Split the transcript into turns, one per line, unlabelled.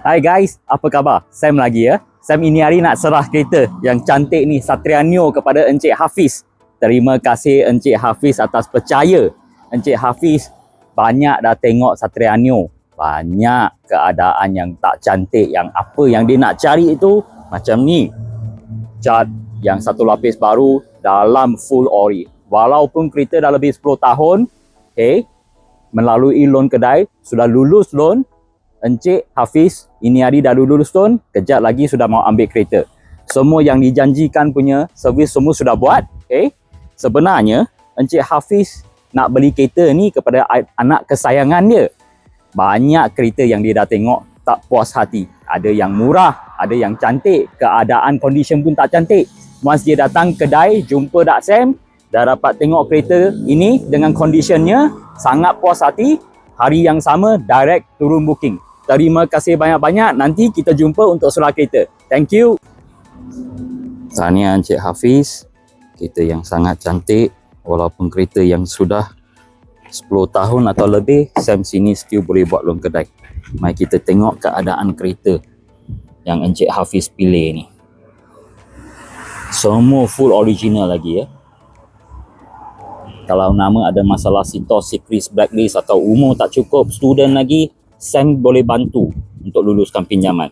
Hai guys, apa khabar? Sam lagi ya. Sam ini hari nak serah kereta yang cantik ni, Satria Neo, kepada Encik Hafiz. Terima kasih Encik Hafiz atas percaya. Encik Hafiz banyak dah tengok Satria Neo. Banyak keadaan yang tak cantik, yang apa yang dia nak cari itu macam ni. Cat yang satu lapis baru dalam full ori. Walaupun kereta dah lebih 10 tahun, okay, melalui loan kedai, sudah lulus loan, Encik Hafiz ini hari dah lulus loan, kejap lagi sudah mau ambil kereta. Semua yang dijanjikan punya servis semua sudah buat. Okay. Sebenarnya Encik Hafiz nak beli kereta ni kepada anak kesayangan dia. Banyak kereta yang dia dah tengok tak puas hati. Ada yang murah, ada yang cantik, keadaan condition pun tak cantik. Once dia datang kedai, jumpa Dak Sam, dah dapat tengok kereta ini dengan conditionnya, sangat puas hati. Hari yang sama direct turun booking. Terima kasih banyak-banyak. Nanti kita jumpa untuk serah kereta. Thank you. Tahniah Encik Hafiz. Kereta yang sangat cantik. Walaupun kereta yang sudah 10 tahun atau lebih, Sam sini still boleh buat loan kedai. Mari kita tengok keadaan kereta yang Encik Hafiz pilih ni. Semua full original lagi ya. Kalau nama ada masalah Sintos, Secris, Blacklist atau umur tak cukup, student lagi, Sam boleh bantu untuk luluskan pinjaman.